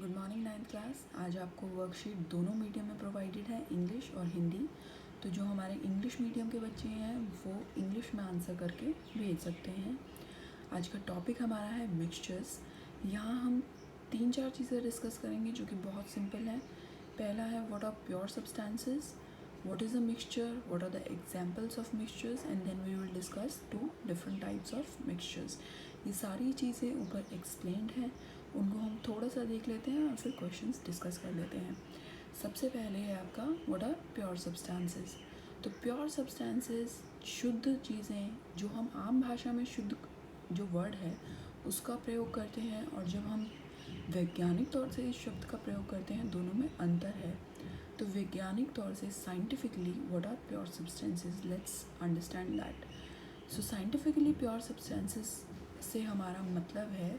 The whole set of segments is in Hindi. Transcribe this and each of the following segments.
Good morning ninth class. आज आपको वर्कशीट दोनों मीडियम में प्रोवाइडेड है, इंग्लिश और हिंदी। तो जो हमारे इंग्लिश मीडियम के बच्चे हैं वो इंग्लिश में आंसर करके भेज सकते हैं। आज का टॉपिक हमारा है मिक्सचर्स। यहाँ हम 3-4 चीज़ें डिस्कस करेंगे जो कि बहुत सिंपल है। पहला है what are pure substances, what is a mixture, what are the examples of mixtures, and then we will discuss 2 different types of mixtures। ये सारी चीज़ें ऊपर एक्सप्लेन्ड हैं, उनको हम थोड़ा सा देख लेते हैं और फिर क्वेश्चंस डिस्कस कर लेते हैं। सबसे पहले है आपका व्हाट आर प्योर सब्सटेंसेस। तो प्योर सब्सटेंसेस शुद्ध चीज़ें जो हम आम भाषा में शुद्ध जो वर्ड है उसका प्रयोग करते हैं, और जब हम वैज्ञानिक तौर से इस शब्द का प्रयोग करते हैं दोनों में अंतर है। तो वैज्ञानिक तौर से scientifically what are pure substances, let's understand that. So scientifically pure substances से हमारा मतलब है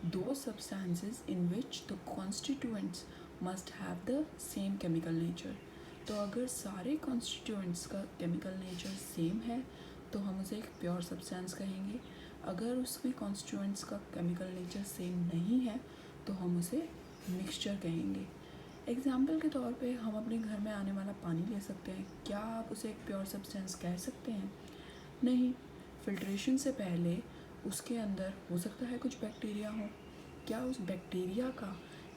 दो substances in which the constituents must have the same chemical nature. तो अगर सारे कॉन्स्टिट्यूएंट्स का केमिकल नेचर सेम है तो हम उसे एक प्योर सब्सटेंस कहेंगे। अगर उसमें कॉन्स्टिट्यूएंट्स का केमिकल नेचर सेम नहीं है तो हम उसे मिक्सचर कहेंगे। एग्जाम्पल के तौर पे हम अपने घर में आने वाला पानी ले सकते हैं, क्या आप उसे एक प्योर सब्सटेंस कह सकते हैं? नहीं। फिल्ट्रेशन से पहले उसके अंदर हो सकता है कुछ बैक्टीरिया हो, क्या उस बैक्टीरिया का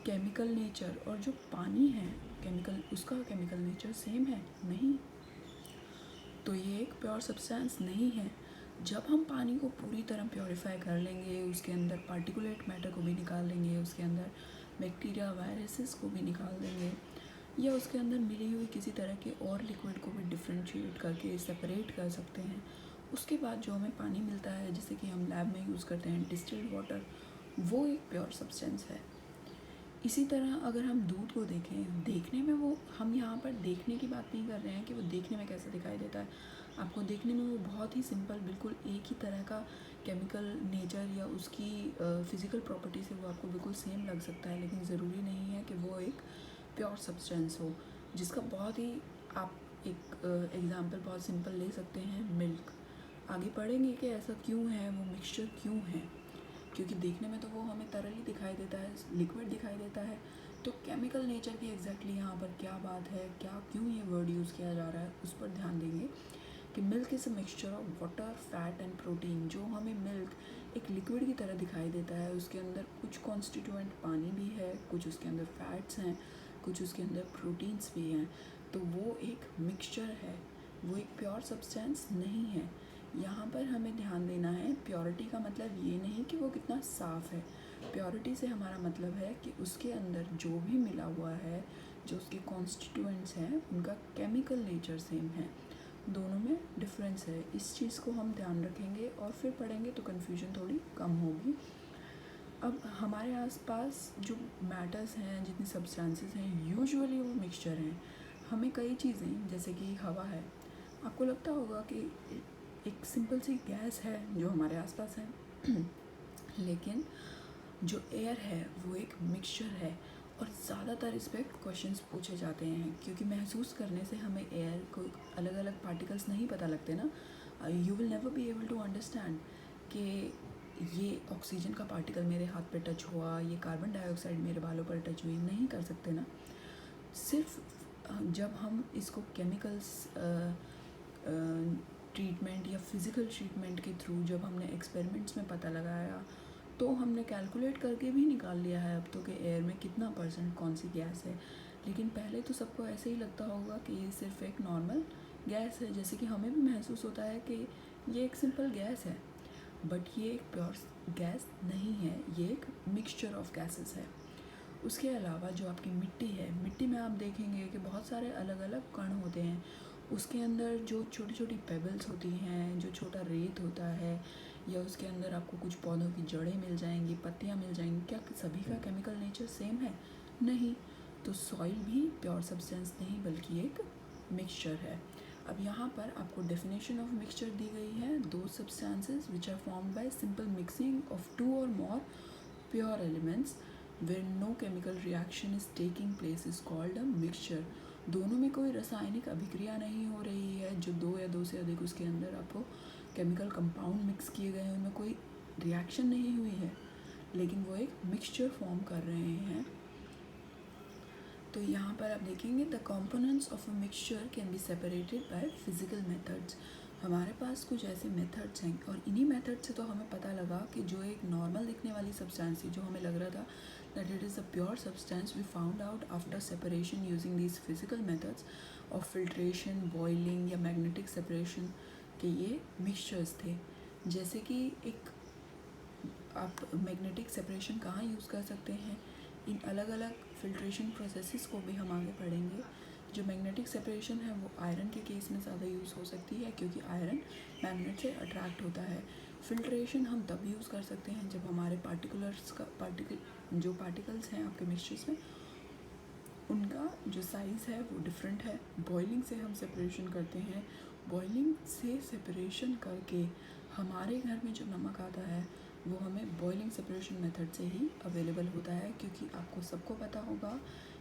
केमिकल नेचर और जो पानी है केमिकल उसका केमिकल नेचर सेम है? नहीं। तो ये एक प्योर सब्सटेंस नहीं है। जब हम पानी को पूरी तरह प्योरीफाई कर लेंगे, उसके अंदर पार्टिकुलेट मैटर को भी निकाल लेंगे, उसके अंदर बैक्टीरिया वायरसेस को भी निकाल देंगे, या उसके अंदर मिली हुई किसी तरह के और लिक्विड को भी डिफ्रेंशिएट करके सेपरेट कर सकते हैं, उसके बाद जो हमें पानी मिलता है जिसे कि हम लैब में यूज़ करते हैं डिस्टिल्ड वाटर, वो एक प्योर सब्सटेंस है। इसी तरह अगर हम दूध को देखें, देखने में वो, हम यहाँ पर देखने की बात नहीं कर रहे हैं कि वो देखने में कैसा दिखाई देता है। आपको देखने में वो बहुत ही सिंपल, बिल्कुल एक ही तरह का केमिकल नेचर या उसकी फ़िज़िकल प्रॉपर्टी से वो आपको बिल्कुल सेम लग सकता है, लेकिन ज़रूरी नहीं है कि वो एक प्योर सब्सटेंस हो। जिसका बहुत ही आप एक एग्ज़ाम्पल बहुत सिंपल ले सकते हैं, मिल्क। आगे पढ़ेंगे कि ऐसा क्यों है, वो मिक्सचर क्यों है, क्योंकि देखने में तो वो हमें तरल दिखाई देता है, लिक्विड दिखाई देता है। तो केमिकल नेचर की एग्जैक्टली यहाँ पर क्या बात है, क्या क्यों ये वर्ड यूज़ किया जा रहा है, उस पर ध्यान देंगे कि milk is a mixture of water, fat and protein. जो हमें मिल्क एक लिक्विड की तरह दिखाई देता है, उसके अंदर कुछ कॉन्स्टिट्यूएंट पानी भी है, कुछ उसके अंदर फैट्स हैं, कुछ उसके अंदर प्रोटीन्स भी हैं। तो वो एक मिक्सचर है, वो एक प्योर सब्सटेंस नहीं है। यहाँ पर हमें ध्यान देना है, प्योरिटी का मतलब ये नहीं कि वो कितना साफ़ है। प्योरिटी से हमारा मतलब है कि उसके अंदर जो भी मिला हुआ है, जो उसके कॉन्स्टिट्यूएंट्स हैं, उनका केमिकल नेचर सेम है। दोनों में डिफरेंस है, इस चीज़ को हम ध्यान रखेंगे और फिर पढ़ेंगे तो कन्फ्यूजन थोड़ी कम होगी। अब हमारे आसपास जो मैटर्स हैं, जितनी सब्सटेंसेस हैं, यूजुअली वो मिक्सचर हैं। हमें कई चीज़ें जैसे कि हवा है, आपको लगता होगा कि एक सिंपल सी गैस है जो हमारे आसपास है लेकिन जो एयर है वो एक मिक्सचर है, और ज़्यादातर इस पर क्वेश्चंस पूछे जाते हैं क्योंकि महसूस करने से हमें एयर को अलग अलग पार्टिकल्स नहीं पता लगते ना। You will never be able to understand कि ये ऑक्सीजन का पार्टिकल मेरे हाथ पे टच हुआ, ये कार्बन डाइऑक्साइड मेरे बालों पर टच हुई, नहीं कर सकते ना। सिर्फ जब हम इसको केमिकल्स ट्रीटमेंट या फिज़िकल ट्रीटमेंट के थ्रू जब हमने एक्सपेरिमेंट्स में पता लगाया तो हमने कैलकुलेट करके भी निकाल लिया है अब तो कि एयर में कितना % कौन सी गैस है। लेकिन पहले तो सबको ऐसे ही लगता होगा कि ये सिर्फ एक नॉर्मल गैस है, जैसे कि हमें भी महसूस होता है कि ये एक सिंपल गैस है, बट ये एक प्योर गैस नहीं है, ये एक मिक्सचर ऑफ गैसेस है। उसके अलावा जो आपकी मिट्टी है, मिट्टी में आप देखेंगे कि बहुत सारे अलग अलग कण होते हैं, उसके अंदर जो छोटी छोटी पेबल्स होती हैं, जो छोटा रेत होता है, या उसके अंदर आपको कुछ पौधों की जड़ें मिल जाएंगी, पत्तियां मिल जाएंगी, क्या सभी का केमिकल नेचर सेम है? नहीं। तो सॉइल भी प्योर सब्सटेंस नहीं बल्कि एक मिक्सचर है। अब यहाँ पर आपको डेफिनेशन ऑफ मिक्सचर दी गई है, दो substances which are formed by simple mixing of 2 or more pure elements where no chemical reaction is taking place is called a mixture। दोनों में कोई रासायनिक अभिक्रिया नहीं हो रही है, जो दो या दो से अधिक उसके अंदर आपको केमिकल कंपाउंड मिक्स किए गए हैं, उनमें कोई रिएक्शन नहीं हुई है, लेकिन वो एक मिक्सचर फॉर्म कर रहे हैं। तो यहाँ पर आप देखेंगे the components of a mixture can be separated by physical methods. हमारे पास कुछ ऐसे मेथड्स हैं और इन्हीं मेथड से तो हमें पता लगा कि जो एक नॉर्मल दिखने वाली सब्सटेंस थी, जो हमें लग रहा था that it is a pure substance, we found out after separation using these physical methods of filtration, boiling या मैग्नेटिक सेपरेशन के ये मिक्सचर्स थे। जैसे कि एक आप मैग्नेटिक सेपरेशन कहाँ यूज़ कर सकते हैं, इन अलग अलग फिल्ट्रेशन प्रोसेसेस को भी हम आगे पढ़ेंगे। जो मैग्नेटिक सेपरेशन है वो आयरन के केस में ज़्यादा यूज़ हो सकती है क्योंकि आयरन मैग्नेट से अट्रैक्ट होता है। फिल्ट्रेशन हम तब यूज़ कर सकते हैं जब हमारे जो पार्टिकल्स हैं आपके मिक्सचर्स में उनका जो साइज़ है वो डिफरेंट है। बॉइलिंग से हम सेपरेशन करते हैं। बॉइलिंग से सेपरेशन करके हमारे घर में जो नमक आता है वो हमें बॉइलिंग सेपरेशन मेथड से ही अवेलेबल होता है, क्योंकि आपको सबको पता होगा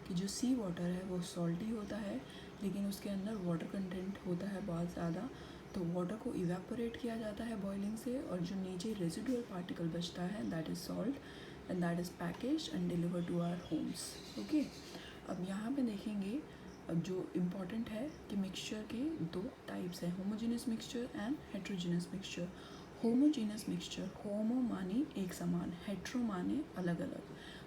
कि जो सी वाटर है वो सॉल्टी होता है, लेकिन उसके अंदर वाटर कंटेंट होता है बहुत ज़्यादा, तो वाटर को इवेपोरेट किया जाता है बॉइलिंग से, और जो नीचे रेजिडुअल पार्टिकल बचता है that is salt and that is packaged and delivered to our homes. Okay, अब यहाँ पे देखेंगे जो इम्पॉर्टेंट है कि मिक्सचर के दो टाइप्स हैं, homogeneous mixture and heterogeneous mixture. Homogeneous mixture, homo माने एक समान, हेट्रो माने अलग अलग।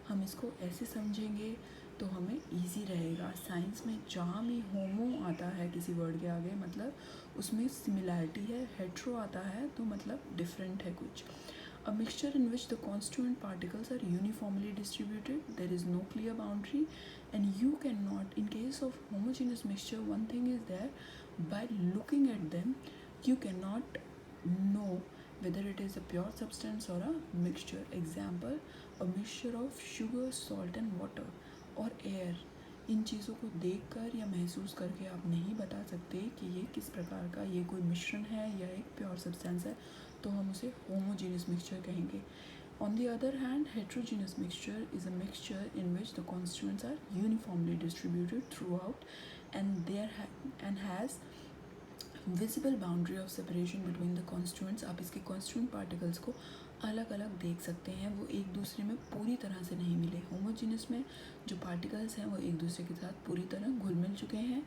हम इसको ऐसे समझेंगे तो हमें इजी रहेगा। साइंस में जहाँ भी होमो आता है किसी वर्ड के आगे मतलब उसमें सिमिलैरिटी है, हेट्रो आता है तो मतलब डिफरेंट है कुछ। A mixture in which the constituent particles are uniformly distributed, there is no clear boundary, and you cannot, in case of homogeneous mixture, one thing is there, by looking at them, you cannot know whether it is a pure substance or a mixture. Example, a mixture of sugar, salt and water or air. इन चीज़ों को देखकर या महसूस करके आप नहीं बता सकते कि ये किस प्रकार का, ये कोई मिश्रण है या एक प्योर सब्सटेंस है, तो हम उसे होमोजेनियस मिक्सचर कहेंगे। On the other hand, heterogeneous mixture is a mixture in which the constituents are uniformly distributed throughout and has visible boundary of separation between the constituents। आप इसके constituent particles को अलग अलग देख सकते हैं, वो एक दूसरे में पूरी तरह से नहीं मिले। होमोजीनियस में जो पार्टिकल्स हैं वो एक दूसरे के साथ पूरी तरह घुल मिल चुके हैं,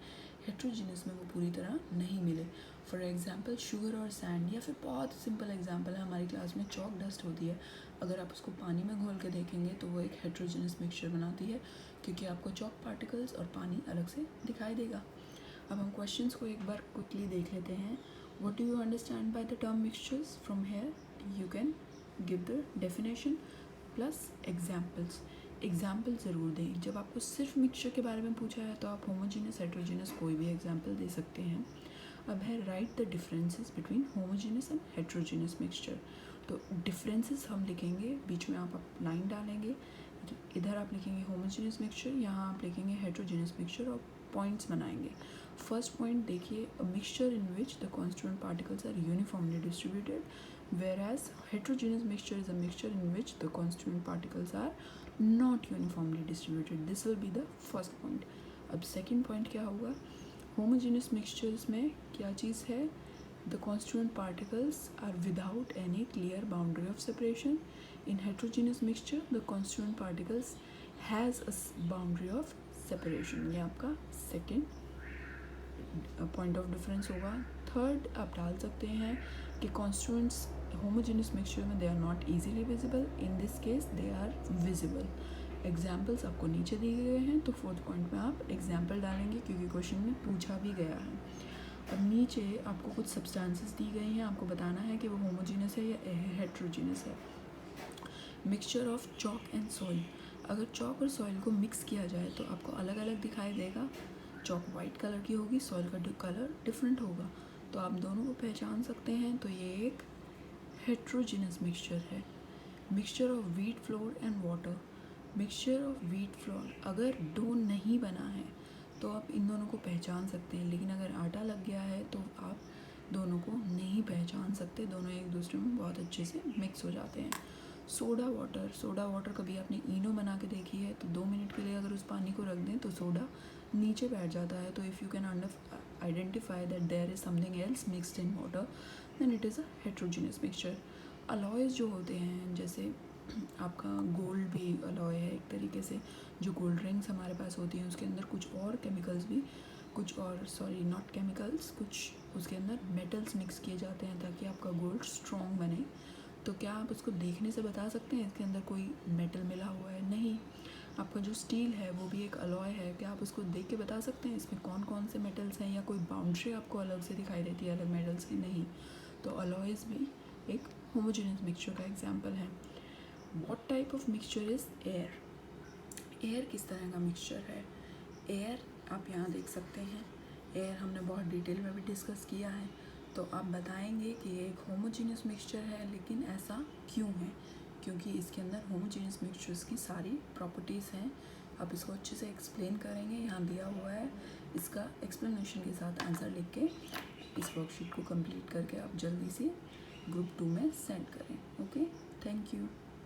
हेट्रोजीनियस में वो पूरी तरह नहीं मिले। फॉर एग्जांपल शुगर और सैंड, या फिर बहुत सिंपल एग्जांपल है, हमारी क्लास में चॉक डस्ट होती है, अगर आप उसको पानी में घोल के देखेंगे तो वो एक हेट्रोजीनियस मिक्सचर बनाती है, क्योंकि आपको चॉक पार्टिकल्स और पानी अलग से दिखाई देगा। अब हम क्वेश्चंस को एक बार क्विकली देख लेते हैं। What do you understand by the term mixtures? From here you can give the definition plus examples. Example ज़रूर दें। जब आपको सिर्फ मिक्सचर के बारे में पूछा है तो आप होमोजीनियस हेट्रोजीनियस कोई भी एग्जाम्पल दे सकते हैं। अब है right the differences between homogeneous and heterogeneous mixture. तो डिफरेंसेस हम लिखेंगे, बीच में आप लाइन डालेंगे, इधर आप लिखेंगे होमोजीनियस मिक्सचर, यहाँ आप लिखेंगे हेट्रोजीनियस मिक्सचर और पॉइंट्स बनाएंगे। फर्स्ट पॉइंट देखिए, a mixture in which the constituent particles are uniformly distributed, whereas heterogeneous mixture is a mixture in which the constituent particles are not uniformly distributed. This will be the first point. अब second point क्या होगा? Homogeneous mixtures में क्या चीज़ है? The constituent particles are without any clear boundary of separation. In heterogeneous mixture, the constituent particles has a boundary of separation. ये आपका second पॉइंट ऑफ डिफरेंस होगा। थर्ड आप डाल सकते हैं कि कॉन्स्टिट्यूएंट्स होमोजेनियस मिक्सचर में they are not easily visible, in this case they are visible. Examples आपको नीचे दिए गए हैं, तो फोर्थ पॉइंट में आप एग्जाम्पल डालेंगे क्योंकि क्वेश्चन में पूछा भी गया है। अब नीचे आपको कुछ सब्सटेंसेस दी गई हैं, आपको बताना है कि वो होमोजेनियस है या हेट्रोजीनियस है। Mixture of chalk and soil, अगर चॉक और सॉइल को मिक्स किया जाए तो आपको अलग अलग दिखाई देगा। चॉक वाइट कलर की होगी, सॉइल का कलर डिफरेंट होगा, तो आप दोनों को पहचान सकते हैं, तो ये एक हेट्रोजीनियस मिक्सचर है। Mixture of wheat flour and water, mixture of wheat flour, अगर डो नहीं बना है तो आप इन दोनों को पहचान सकते हैं, लेकिन अगर आटा लग गया है तो आप दोनों को नहीं पहचान सकते, दोनों एक दूसरे में बहुत अच्छे से मिक्स हो जाते हैं। सोडा वाटर, सोडा वाटर कभी आपने इनो बना के देखी है तो 2 मिनट के लिए अगर उस पानी को रख दें तो सोडा नीचे बैठ जाता है, तो if you can identify that there is something else mixed in water then it is a heterogeneous mixture. Alloys जो होते हैं, जैसे आपका गोल्ड भी अलॉय है एक तरीके से। जो गोल्ड रिंग्स हमारे पास होती हैं उसके अंदर कुछ और केमिकल्स भी, कुछ और सॉरी नॉट केमिकल्स, कुछ उसके अंदर मेटल्स मिक्स किए जाते हैं ताकि आपका गोल्ड स्ट्रॉन्ग बने। तो क्या आप उसको देखने से बता सकते हैं इसके अंदर कोई मेटल मिला हुआ है? नहीं। आपका जो स्टील है वो भी एक अलॉय है, क्या आप उसको देख के बता सकते हैं इसमें कौन कौन से मेटल्स हैं, या कोई बाउंड्री आपको अलग से दिखाई देती है अलग मेटल्स की? नहीं। तो अलॉयज़ भी एक होमोजेनियस मिक्सचर का एग्जाम्पल है। What type of mixture is air? Air किस तरह का मिक्सचर है? एयर आप यहाँ देख सकते हैं, एयर हमने बहुत डिटेल में भी डिस्कस किया है। तो आप बताएंगे कि ये एक होमोजीनियस मिक्सचर है, लेकिन ऐसा क्यों है? क्योंकि इसके अंदर होमोजीनियस मिक्सचर्स की सारी प्रॉपर्टीज़ हैं। आप इसको अच्छे से एक्सप्लेन करेंगे, यहाँ दिया हुआ है, इसका एक्सप्लेनेशन के साथ आंसर लिख के इस वर्कशीट को कंप्लीट करके आप जल्दी से ग्रुप 2 में सेंड करें। Okay, thank you.